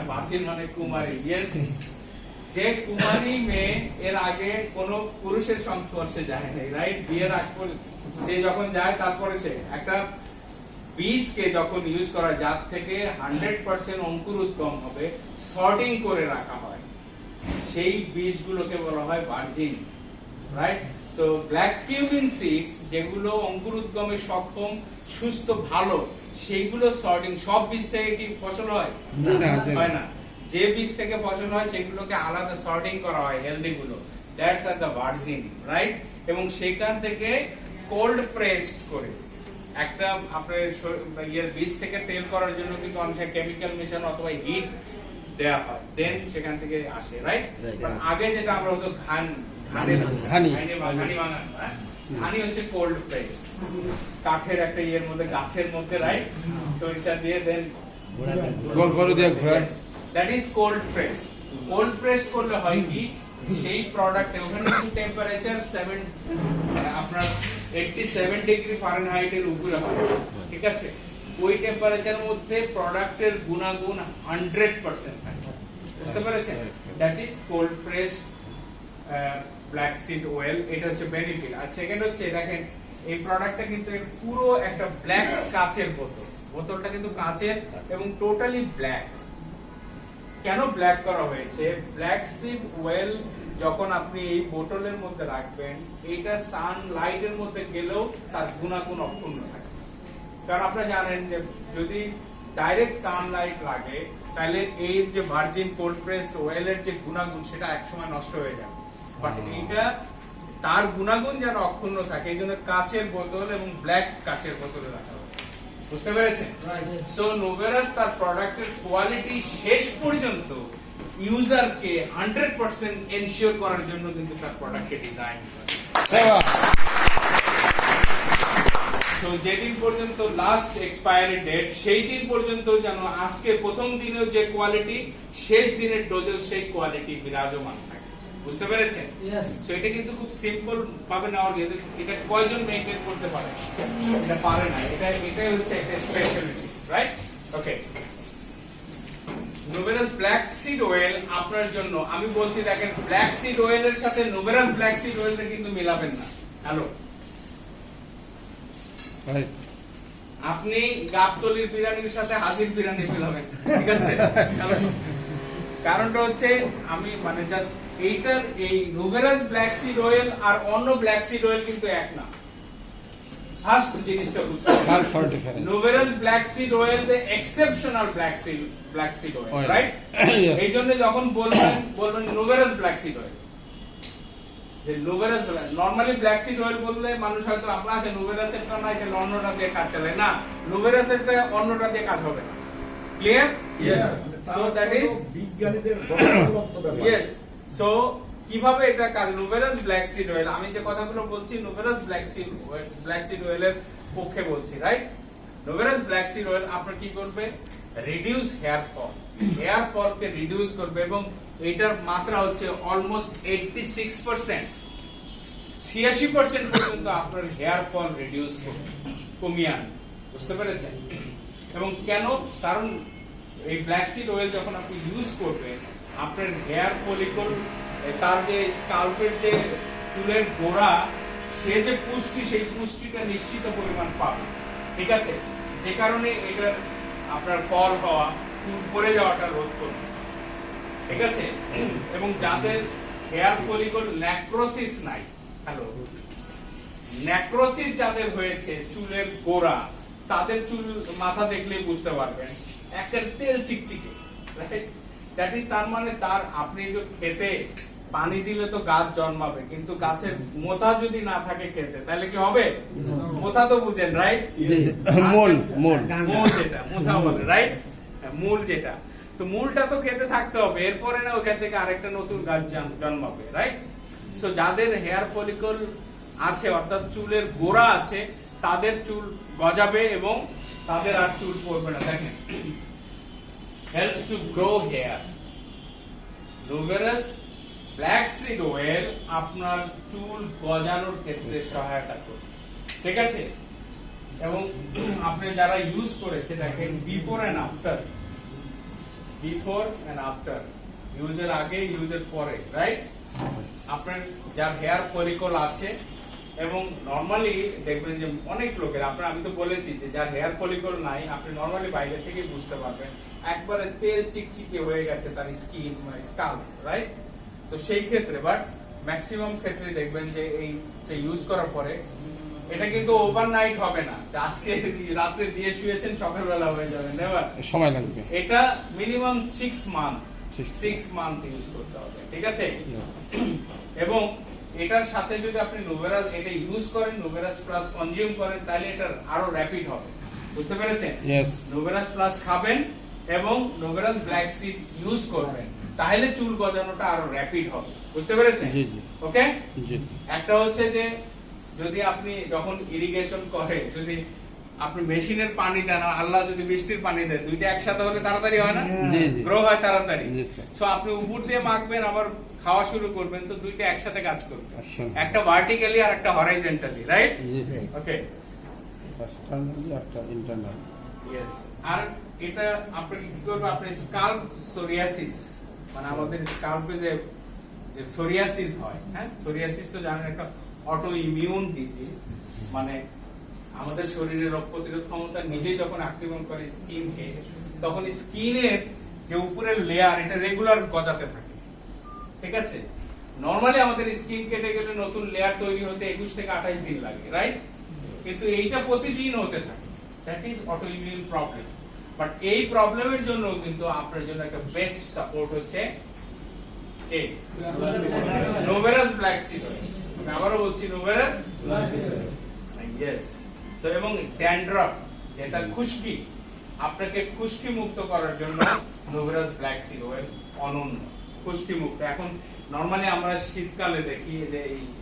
Virgin মানে কুমারী। Yes, যে কুমারী মেয়ে এর আগে কোনো পুরুষের সংস্পর্শে যায় নাই, রাইট? বিয়ের আগ সে যখন যায় তারপরে সে একটা বীজকে যখন ইউজ করা, যার থেকে 100% অঙ্কুর উদ্গম হবে, সর্টিং করে রাখা হয়, সেই বীজগুলোকে বলা হয় ভার্জিন, রাইট? তো ব্ল্যাক কিউবিন সিডস যেগুলো অঙ্কুর উদ্গমে সক্ষম, সুস্থ, ভালো, সেইগুলো সর্টিং। সব বীজ থেকে কি ফসল হয়? হয় না। যে বীজ থেকে ফসল হয় সেগুলোকে আলাদা সর্টিং করা হয়, হেলদি গুলো, that's are the virgin, right? এবং সেখান থেকে কোল্ড প্রেসড করে একটা আপনার বীজ থেকে তেল করার জন্য কিন্তু অনেক কেমিক্যাল মেশানো অথবা হিট দেয়া হয়, দেন সেখান থেকে আসে, রাইট? আগে যেটা আমরা হতো ধানি হচ্ছে কোল্ড প্রেস, কাঠের একটা ইয়ের মধ্যে, গাছের মধ্যে, রাইট? সরিষা দিয়ে then that is cold press. Cold press করলে হয় কি, সেই প্রোডাক্টে ওখানে কিন্তু টেম্পারেচার আপনার 87 ডিগ্রি ফারেনহাইট এর উপরে হয়, ঠিক আছে? ওই টেম্পারেচারের মধ্যে প্রোডাক্টের গুণাগুণ 100% থাকে, বুঝতে পেরেছেন? That is cold press black seed oil. এটা হচ্ছে বেনিফিট। আর সেকেন্ড হচ্ছে দেখেন, এই প্রোডাক্টটা কিন্তু পুরো একটা ব্ল্যাক কাচের বোতল, বোতলটা কিন্তু কাচের এবং টোটালি ব্ল্যাক। কেন ব্ল্যাক করা হয়েছে? ব্ল্যাক সিড অয়েল যখন আপনি এই বোতলের মধ্যে রাখবেন, এটা সানলাইটের মধ্যে গেলেও তার গুণাগুণ অক্ষুণ্ণ থাকে। কারণ আপনারা জানেন যে যদি ডাইরেক্ট সানলাইট লাগে তাহলে এই যে ভার্জিন কোল্ড প্রেসড অয়েলের যে গুণাগুণ সেটা একসময় নষ্ট হয়ে যাবে। বাট এটা তার গুণাগুণ যেন অক্ষুণ্ণ থাকে, এই জন্য কাচের বোতল এবং ব্ল্যাক কাচের বোতলে রাখা হয়, বুঝতে পেরেছেন? সো নোভেরাস তার প্রোডাক্টের কোয়ালিটি শেষ পর্যন্ত ইউজারকে 100% এনশিওর করার জন্য কিন্তু তার প্রোডাক্টকে ডিজাইন করে। তো যেদিন পর্যন্ত লাস্ট এক্সপায়ারি ডেট, সেই দিন পর্যন্ত যেন আজকে প্রথম দিনের যে কোয়ালিটি, শেষ দিনের ডোজের সেই কোয়ালিটি বিরাজমান থাকে, বুঝতে পেরেছেন? সো এটা কিন্তু খুব সিম্পল ভাবে নেওয়ার, এটা কয়জন মেইনটেইন করতে পারে? এটা পারে না। এটাই হচ্ছে একটা স্পেশালিটি, রাইট? ওকে, নোভেরাস ব্ল্যাক সিড অয়েল আপনার জন্য আমি বলছি, দেখেন, ব্ল্যাক সিড অয়েলের সাথে নোভেরাস ব্ল্যাক সিড অয়েলটা কিন্তু মিলাবেন না। হ্যালো, আপনি গাবতলির বিরিয়ানির সাথে হাজির বিরিয়ানি মিলাবেন, ঠিক আছে? কারণটা হচ্ছে আমি মানে জাস্ট এইটার এই নোভেরাস ব্ল্যাক সিড অয়েল আর অন্য ব্ল্যাক সিড অয়েল কিন্তু এক না। ফার্স্ট জিনিসটা বুঝতে হবে, Noveras black seed oil the exceptional black seed oil, right? এই জন্য যখন বলবেন নোভেরাস ব্ল্যাক সিড অয়েল, যে Noveras normally black seed oil বললে মানুষ হয়তো আপনার আছে নোভেরাস এরটা নাই, তাহলে অন্যটা দিয়ে কাজ চালায় না। নোভেরাস এরটা অন্যটা দিয়ে কাজ হবে না। ক্লিয়ার? সো দ্যাট ইজ বিজ্ঞানীদের ইয়েস। সো কিভাবে এটা কাজ? নোভেরাস ব্ল্যাক সিড অয়েল, আমি যে কথাগুলো বলছি নোভেরাস ব্ল্যাক সিড অয়েলের পক্ষে বলছি, রাইট? নোভেরাস ব্ল্যাক সিড অয়েল আপনার কি করবে? রিডিউস হেয়ার ফলকে রিডিউস করবে, এবং এটার মাত্রা হচ্ছে অলমোস্ট 86%, 86% পর্যন্ত আপনার হেয়ার ফল রিডিউস করবে, কমিয়ে আনবে, বুঝতে পেরেছেন? এবং কেন? কারণ এই ব্ল্যাক সিড অয়েল যখন আপনি ইউজ করবেন, আপনার হেয়ার ফলিকল, তার যে স্কাল্পের যে চুলের গোড়া, সে যে পুষ্টি, সেই পুষ্টিটা নিশ্চিত পরিমাণ পাবে, ঠিক আছে? যে কারণে এটার আপনার ফল হওয়া, চুল পড়ে যাওয়াটা রোধ করবে, ঠিক আছে? এবং যাদের হেয়ার ফলিকল নেক্রোসিস নাই, হ্যালো, নেক্রোসিস যাদের হয়েছে চুলের গোড়া, তাদের চুল মাথা দেখলেই বুঝতে পারবেন একটা তেল চিকচিকে, রাইট? দ্যাট ইজ, তার মানে তার আপনি যে খেতে পানি দিলে তো গাছ জন্মাবে, কিন্তু গাছের মোথা যদি না থাকে খেতে, তাহলে কি হবে? মোথা তো বুঝেন, রাইট? মূল যেটা মোথা বলে, রাইট? মূল যেটা, তো মূলটা তো খেতে থাকতে হবে, এরপরে না ওখান থেকে আরেকটা নতুন গাছ জন্মাবে, রাইট? সো যাদের হেয়ার ফলিকল আছে, অর্থাৎ চুলের গোড়া আছে, তাদের চুল গজাবে এবং তাদের আর চুল পড়বে না। দেখেন, helps to grow hair. Noveras black seed oil আপনার চুল গজানোর ক্ষেত্রে সহায়তা করবে, ঠিক আছে? এবং আপনি যারা ইউজ করেছে, দেখেন before and after before and after, ইউজের আগে ইউজের পরে, রাইট? আপনার যার হেয়ার ফলিকল আছে, এবং নরমালি দেখবেন যে অনেক লোকের, আপনার আমি তো বলেছি যে যার হেয়ার ফলিকল নাই, আপনি নরমালি বাইরে থেকে বুঝতে পারবেন একবারে তেল চিকচিকে হয়ে গেছে তার স্কিন, স্কাল্প, রাইট? তো সেই ক্ষেত্রে, বাট ম্যাক্সিমাম ক্ষেত্রে দেখবেন যে এইটা ইউজ করার পরে এটা কিন্তু ওভারনাইট হবে না, আজকে রাত্রে দিয়ে শুয়েছেন সকালবেলা হয়ে যাবে, নেভার, সময় লাগবে। এটা মিনিমাম 6 মান্থ ইউজ করতে হবে, ঠিক আছে? এবং এটার সাথে যদি আপনি নোভেরাস এটা ইউজ করেন, নোভেরাস প্লাস কনজিউম করেন, তাহলে এটা আরো র‍্যাপিড হবে, বুঝতে পেরেছেন? নোভেরাস প্লাস খাবেন এবং নোভেরাস ব্ল্যাক সিড ইউজ করবেন, তাহলে চুল গজানোটা আরো র‍্যাপিড হবে, বুঝতে পেরেছেন? ওকে। একটা হচ্ছে যে যদি আপনি যখন ইরিগেশন করে, যদি আপনি মেশিনের পানি দেন, আল্লাহ যদি বৃষ্টির পানি দেয়, দুইটা একসাথে হলে তাড়াতাড়ি হয় না, গ্রো হয় তাড়াতাড়ি। সো আপনি উপর দিয়ে মাখবেন, আবার খাওয়া শুরু করবেন, তো দুইটা একসাথে কাজ করবে, একটা ভার্টিক্যালি আর একটা হরাইজন্টালি, রাইট? ওকে, ইয়েস। আর এটা আপনি কি করবে, আপনি স্কাল্প সোরিয়াসিস, মানে আমাদের স্কাল্পে যে সোরিয়াসিস হয়, হ্যাঁ, সোরিয়াসিস তো জানেন একটা অটো ইমিউন ডিজিজ, মানে আমাদের শরীরের রোগ প্রতিরোধ ক্ষমতা নিজেই যখন আক্রমণ করে স্কিনকে, তখন স্কিনের যে উপরের লেয়ার এটা রেগুলার গজাতে থাকে, ঠিক আছে? নরমালি আমাদের স্কিন কেটে গেলে নতুন লেয়ার তৈরি হতে 21 থেকে 28 দিন লাগে, রাইট? কিন্তু এইটা প্রতিদিন হতে থাকে, that is auto immune problem. But এই প্রবলেমের জন্য কিন্তু আপনার জন্য একটা বেস্ট সাপোর্ট হচ্ছে এই নোভেরাস ব্ল্যাক সিড অয়েল। আমি আবারও বলছি, Noveras black seed oil, yes. So এবং ড্যান্ড্রাফ, যেটা খুশকি, আপনাকে খুশকি মুক্ত করার জন্য নোভেরাস ব্ল্যাক সিড অয়েল অনন্য, খুশকি মুক্ত। এখন নরমালি আমরা শীতকালে দেখি যে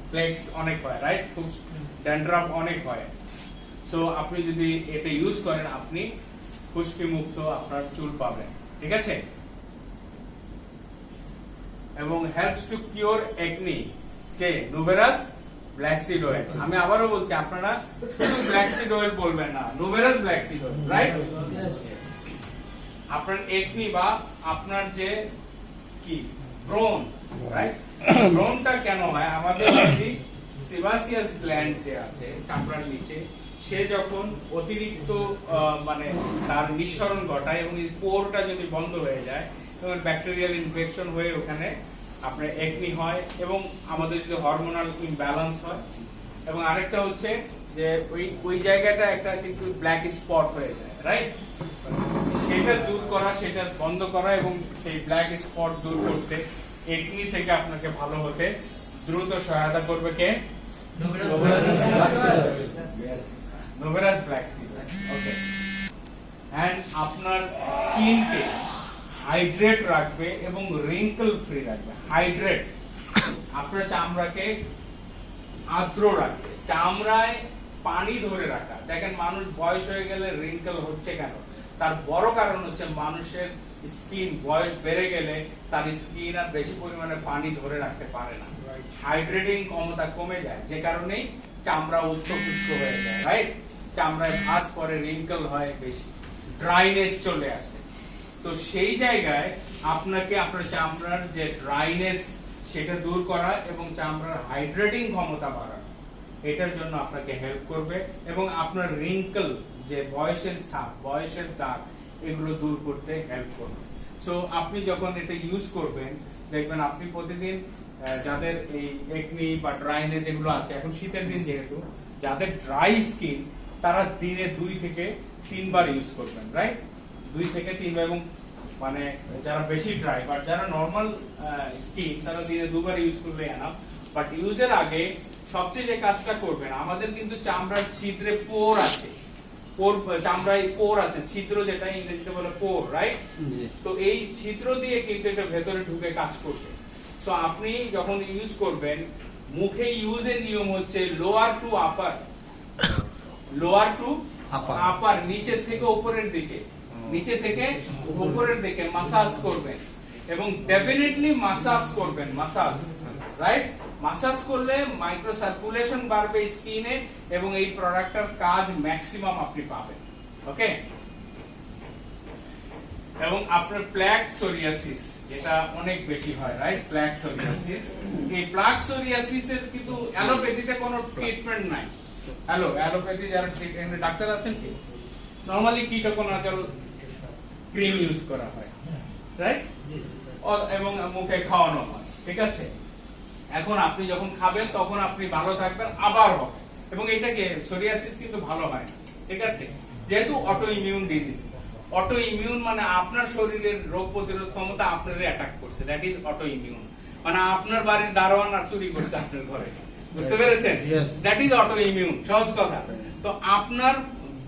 ফ্লেক্স অনেক হয়, রাইট? ড্যান্ড্রাফ অনেক হয়। সো আপনি যদি এটা ইউজ করেন, আপনি খুশকি মুক্ত আপনার চুল পাবেন, ঠিক আছে? এবং হেল্পস টু কিওর একনি, কে? Noveras black seed oil. আমি আবারও বলছি, আপনারা শুধু ব্ল্যাক সিড অয়েল বলবেন না, নোভেরাস ব্ল্যাক সিড অয়েল, রাইট? আপনার একনি বা আপনার যে কি ব্রণ, রাইট? ব্রণটা কেন হয়? আমাদের যদি সেবাসিয়াস গ্ল্যান্ড যে আছে চামড়ার নিচে, সে যখন অতিরিক্ত মানে তার নিঃসরণ ঘটায় এবং পোরটা যদি বন্ধ হয়ে যায়, এবং ব্যাকটেরিয়াল ইনফেকশন হয়ে ওখানে আপনার একনি হয়, এবং আমাদের যদি হরমোনাল ইমব্যালেন্স হয়, এবং আরেকটা হচ্ছে যে ওই জায়গাটা একটা কিন্তু ব্ল্যাক স্পট হয়ে যায়, রাইট? সেটা দূর করা, সেটা বন্ধ করা এবং সেই ব্ল্যাক স্পট দূর করতে, একনি থেকে আপনাকে ভালো হতে দ্রুত সহায়তা করবে কে? Noveras black seed, okay. And আপনার স্কিনকে হাইড্রেট রাখবে এবং রিঙ্কল ফ্রি রাখবে। হাইড্রেট আপনার চামড়াকে আর্দ্র রাখবে, চামড়ায় পানি ধরে রাখা। দেখেন, মানুষ বয়স হয়ে গেলে রিঙ্কল হচ্ছে কেন? তার বড় কারণ হচ্ছে মানুষের স্কিন বয়স বেড়ে গেলে তার স্কিন আর বেশি পরিমাণে পানি ধরে রাখতে পারে না, হাইড্রেটিং ক্ষমতা কমে যায়, যে কারণেই চামড়া উষ্ণ-পুষ্ট হয়ে যায়, রাইট? চামড়ায় ভাঁজ পড়ে, রিঙ্কল হয় বেশি, ড্রাইনেস চলে আসে। তো সেই জায়গায় আপনাকে আপনার চামড়ার যে ড্রাইনেস সেটা দূর করা এবং চামড়ার হাইড্রেটিং ক্ষমতা বাড়ানো, এটার জন্য আপনাকে হেল্প করবে, এবং আপনার রিঙ্কল যে বয়সের ছাপ, বয়সের দাগ, এগুলো দূর করতে হেল্প করবে। সো আপনি যখন এটা ইউজ করবেন, দেখবেন আপনি প্রতিদিন যাদের এই একনি বা ড্রাইনেস এগুলো আছে, এখন শীতের দিন যেহেতু, যাদের ড্রাই স্কিন, তারা দিনে 2 থেকে 3 বার ইউজ করবেন, রাইট? 2 থেকে 3 বার। এবং মানে যারা বেশি ড্রাই, বাট যারা নর্মাল স্কিন, তারা দিনে 2 বার ইউজ করলে এনাফ। বাট ইউজের আগে সবচেয়ে যে কাজটা করবেন, আমাদের কিন্তু চামড়ার ছিদ্রে পোর আছে, চামড়ায় পোর আছে, ছিদ্র যেটা ইংরেজিতে বলে পোর, রাইট? তো এই ছিদ্র দিয়ে কিন্তু এটা ভেতরে ঢুকে কাজ করবে। সো আপনি যখন ইউজ করবেন, মুখে ইউজের নিয়ম হচ্ছে লোয়ার টু আপার, লোয়ার টু আপার, নিচে থেকে উপরের দিকে, নিচে থেকে উপরের দিকে মাসাজ করবেন, এবং ডেফিনেটলি মাসাজ করবেন, মাসাজ, রাইট? মাসাজ করলে মাইক্রো সার্কুলেশন বাড়বে স্কিনে, এবং এই প্রোডাক্টটার কাজ ম্যাক্সিমাম আপনি পাবেন, ওকে? এবং আপনার প্ল্যাক সোরিয়াসিস যেটা অনেক বেশি হয়, রাইট? প্ল্যাক সোরিয়াসিস, এই প্ল্যাক সোরিয়াসিস এর কিন্তু অ্যালোপ্যাথিতে কোনো ট্রিটমেন্ট নাই। হ্যালো, অ্যালোপ্যাথি যারা ডাক্তার আছেন কি নরমালি কীটনাশক ক্রিম ইউজ করা হয়, রাইট? এবং মুখে খাওয়ানো হয়, ঠিক আছে? এখন আপনি যখন খাবেন তখন আপনি ভালো থাকবেন, আবার হবে। এবং এটাকে সোরিয়াসিস কিন্তু ভালো হয় না, ঠিক আছে? যেহেতু auto immune disease, auto immune মানে আপনার শরীরের রোগ প্রতিরোধ ক্ষমতা আপনারই অ্যাটাক করছে, দ্যাট ইজ অটো ইমিউন। মানে আপনার বাড়ির দারোয়ান আর চুরি করছে আপনার ঘরে, বুঝতে পেরেছেন? দ্যাট ইজ অটো ইমিউন, সহজ কথা। তো আপনার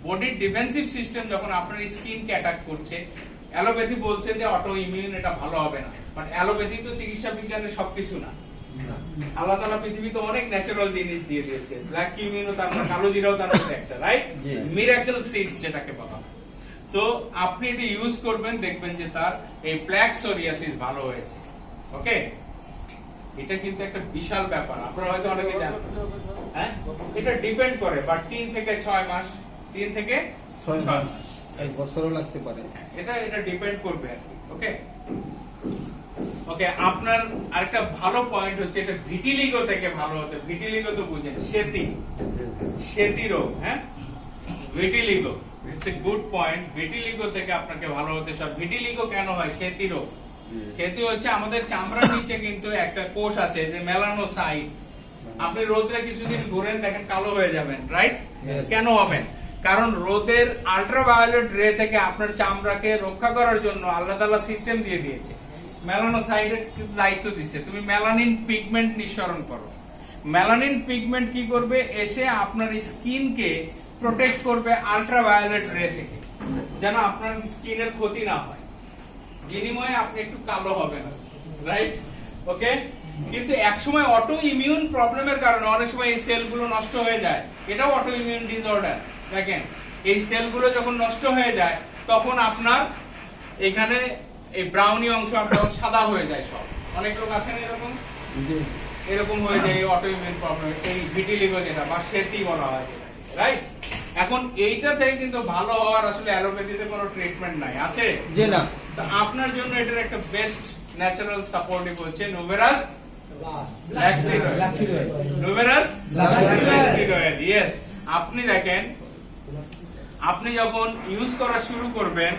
বডির ডিফেন্সিভ সিস্টেম যখন আপনার স্কিনকে অ্যাটাক করছে, অ্যালোপ্যাথি বলছে যে অটো ইমিউন এটা ভালো হবে না, বাট অ্যালোপ্যাথি তো চিকিৎসা বিজ্ঞানের সবকিছু না। আল্লাহ তাআলা পৃথিবীতে অনেক ন্যাচারাল জিনিস দিয়ে দিয়েছে, ব্ল্যাক কিউমিনও তার মধ্যে, কালো জিরাও তার মধ্যে একটা, রাইট? মিরাকল সিডস যেটাকে বলা হয়। সো আপনি এটা ইউজ করবেন, দেখবেন যে তার এই প্ল্যাক সোরিয়াসিস ভালো হয়েছে। ওকে, এটা কিন্তু একটা বিশাল ব্যাপার, আপনারা হয়তো অনেকে জানেন। হ্যাঁ, এটা ডিপেন্ড করে, বাট 3 থেকে 6 মাস, 3 থেকে 6 মাস, এক বছরও লাগতে পারে। এটা ডিপেন্ড করবে আর কি। ওকে ওকে, আপনার আরেকটা ভালো পয়েন্ট হচ্ছে এটা ভিটিলিগো থেকে ভালো হতে। ভিটিলিগো তো বুঝেন, সেতি রোগ। হ্যাঁ, vitiligo, it's a good point. Vitiligo থেকে আপনাকে ভালো হতে সব। ভিটিলিগো কেন হয়? সেতি রোগ। সেতি হচ্ছে আমাদের চামড়ার নিচে কিন্তু একটা কোষ আছে যে মেলানোসাইট। আপনি রোদে কিছুদিন ঘুরেন, দেখেন কালো হয়ে যাবেন, রাইট? কেন হবেন? কারণ রোদের আল্ট্রাভায়োলেট রে থেকে আপনার চামড়াকে রক্ষা করার জন্য আল্লাহ তাআলা সিস্টেম দিয়ে দিয়েছে, মেলানোসাইটের দায়িত্ব দিয়েছে, তুমি মেলানিন পিগমেন্ট নিঃসরণ করো। মেলানিন পিগমেন্ট কি করবে? এসে আপনার স্কিনকে প্রোটেক্ট করবে আল্ট্রাভায়োলেট রে থেকে, যেন আপনার স্কিনের ক্ষতি না হয়, বিনিময়ে আপনি একটু কালো হবেন, রাইট? ওকে, কিন্তু একসময় অটো ইমিউন প্রবলেমের কারণে অনেক সময় এই সেলগুলো নষ্ট হয়ে যায়। এটাও অটো ইমিউন ডিসঅর্ডার। দেখেন, এই সেলগুলো যখন নষ্ট হয়ে যায় তখন আপনার এখানে এই ব্রাউনি অংশ আপনার সাদা হয়ে যায় সব। অনেক লোক আছেন এরকম, এরকম হয়ে যায় অটো ইমিউন প্রবলেম, এই ভিটিলিগো যেটা বা সেতি বলা হয়, রাইট? এখন এইটা থেকে কিন্তু ভালো হওয়ার আসলে অ্যালোপ্যাথিতে কোনো ট্রিটমেন্ট নাই, আছে? জি না। তো আপনার জন্য এটার একটা বেস্ট ন্যাচারাল সাপোর্টিভ হচ্ছে Noveras black seed oil. Noveras black seed oil, yes. আপনি দেখেন, আপনি যখন ইউজ করা শুরু করবেন,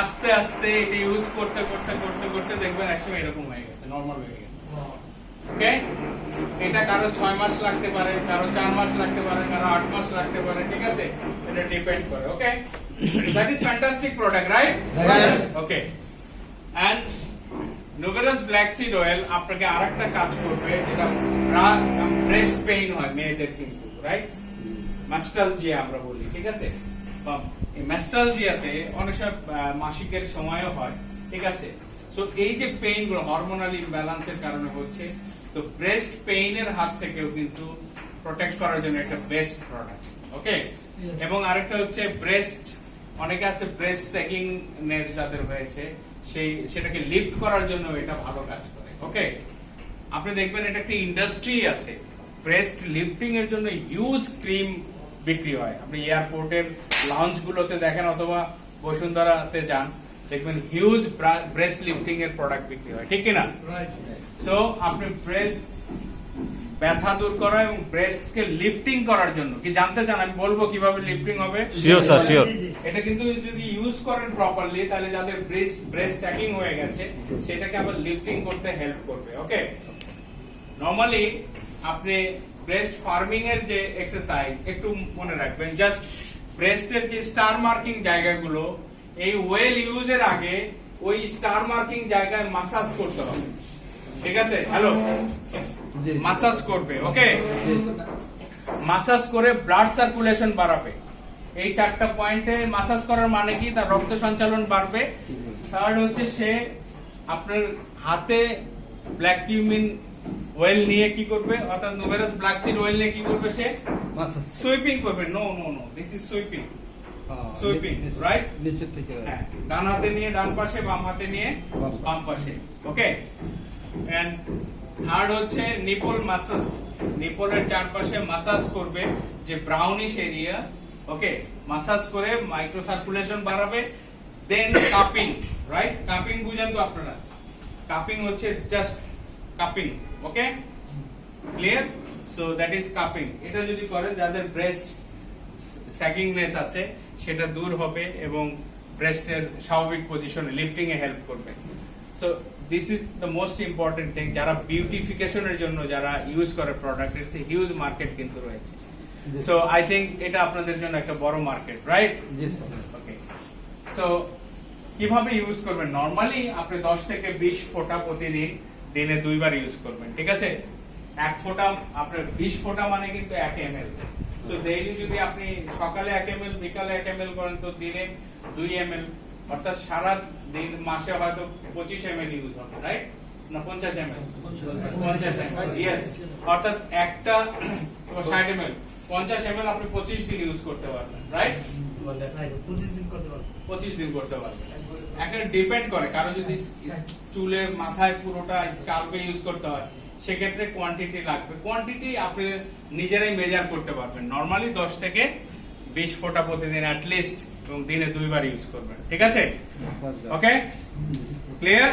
আস্তে আস্তে এটা ইউজ করতে করতে করতে করতে দেখবেন একসময় এরকম হয়ে গেছে, নরমাল হয়ে গেছে। ওকে, এটা কারো 6 মাস লাগতে পারে, কারো 4 মাস লাগতে পারে, কারো 8 মাস লাগতে পারে, ঠিক আছে? এটা ডিপেন্ড করে। Okay, that is fantastic product, right? Okay, and Noveras black seed oil আপনাকে আরেকটা কাজ করবে, যেটা ব্রেস্ট পেইন হয় মেয়েদের কিন্তু, রাইট? ম্যাস্টালজিয়া আমরা বলি, ঠিক আছে? এই ম্যাস্টালজিয়াতে অনেক সময় মাসিকের সময়ও হয়, ঠিক আছে? সো এই যে পেইন গুলো হরমোনাল ইমব্যালেন্সের কারণে হচ্ছে, তো ব্রেস্ট পেইনের হাত থেকেও কিন্তু প্রোটেক্ট করার জন্য একটা বেস্ট প্রোডাক্ট। ওকে, এবং আরেকটা হচ্ছে ব্রেস্ট, অনেকে আছে ব্রেস্ট স্যাগিং নেস যাদের হয়েছে, সেটাকে লিফট করার জন্য এটা ভালো কাজ করে। ওকে, আপনি দেখবেন এটা একটা ইন্ডাস্ট্রি আছে ব্রেস্ট লিফটিং এর জন্য, হিউজ ক্রিম বিক্রি হয়। আপনি এয়ারপোর্টের লাউঞ্জ গুলোতে দেখেন অথবা বসুন্ধরাতে যান, দেখবেন হিউজ ব্রেস্ট লিফটিং এর প্রোডাক্ট বিক্রি হয়, ঠিক কিনা? সো আপনি ব্রেস্ট ব্যথা দূর করা এবং ব্রেস্টকে লিফটিং করার জন্য কি জানতে চান? আমি বলবো কিভাবে লিফটিং হবে। Sure sir, sure. এটা কিন্তু যদি ইউজ করেন প্রপারলি, তাহলে যাদের ব্রেস্ট স্যাগিং হয়ে গেছে সেটাকে আবার লিফটিং করতে হেল্প করবে। ওকে, নরমালি আপনি ব্রেস্ট ফার্মিং এর যে এক্সারসাইজ একটু মনে রাখবেন, জাস্ট ব্রেস্টের যে স্টার মার্কিং জায়গাগুলো, এই ওয়েল ইউজের আগে ওই স্টার মার্কিং জায়গায় মাসাজ করতে হবে, ঠিক আছে? হ্যালো, মাসাজ করবে। ওকে, মাসাজ করে ব্লাড সার্কুলেশন বাড়াবে। এই 4টা পয়েন্টে মাসাজ করার মানে কি? তার রক্ত সঞ্চালন বাড়বে। থার্ড হচ্ছে সে আপনার হাতে ব্ল্যাক কিউমিন অয়েল নিয়ে কি করবে, অর্থাৎ নোভেরাস ব্ল্যাক সিড অয়েল নিয়ে কি করবে? সে সুইপিং করবে। No no no, this is sweeping. Sweeping, right? নিচে থেকে, হ্যাঁ, ডান হাতে নিয়ে ডান পাশে, বাম হাতে নিয়ে বাম পাশে। ওকে, এন্ড থার্ড হচ্ছে নিপল মাসাজ। নিপলের চারপাশে মাসাজ করবে, যে ব্রাউনিশ এরিয়া। ওকে, মাসাজ করে মাইক্রো সার্কুলেশন বাড়াবে, দেন কাপিং, রাইট? কাপিং বুঝেন তো আপনারা? কাপিং হচ্ছে just cupping, okay? Clear? So that is cupping. এটা যদি করেন যাদের ব্রেস্ট স্যাগিংনেস আছে সেটা দূর হবে এবং ব্রেস্টের স্বাভাবিক পজিশনে লিফটিং এ হেল্প করবে। So this is the most important thing. যারা বিউটিফিকেশনের জন্য যারা ইউজ করে প্রোডাক্ট, এর হিউজ মার্কেট কিন্তু রয়েছে। সো আই থিংক এটা আপনাদের জন্য একটা বড় মার্কেট, রাইট? জি স্যার। ওকে, সো কিভাবে ইউজ করবেন? নরমালি আপনি 10 থেকে 20 ফোঁটা প্রতিদিন দিনে 2 বার ইউজ করবেন, ঠিক আছে? 1 ফোঁটা আপনার 20 ফোঁটা মানে কিন্তু 1 ml। সো ডেইলি যদি আপনি সকালে 1 ml বিকালে 1 ml করেন তো দিনে 2 ml, অর্থাৎ সারা দিন মাসে হয়তো 25 ml ইউজ হবে, রাইট? না 50 ml? 50 ml, yes. অর্থাৎ একটা 60 ml, 50 ml আপনি 25 দিন ইউজ করতে পারবেন, রাইট? 25 দিন করতে পারবেন। এখন ডিপেন্ড করে, কারণ যদি চুলে মাথায় পুরোটা স্কাল্পে ইউজ করতে হয় সেক্ষেত্রে কোয়ান্টিটি লাগবে। কোয়ান্টিটি আপনি নিজেরাই মেজার করতে পারবেন। নরমালি 10 থেকে 20 ফোঁটা প্রতিদিন অ্যাট লিস্ট এবং দিনে 2 বার ইউজ করবেন, ঠিক আছে? ওকে, ক্লিয়ার?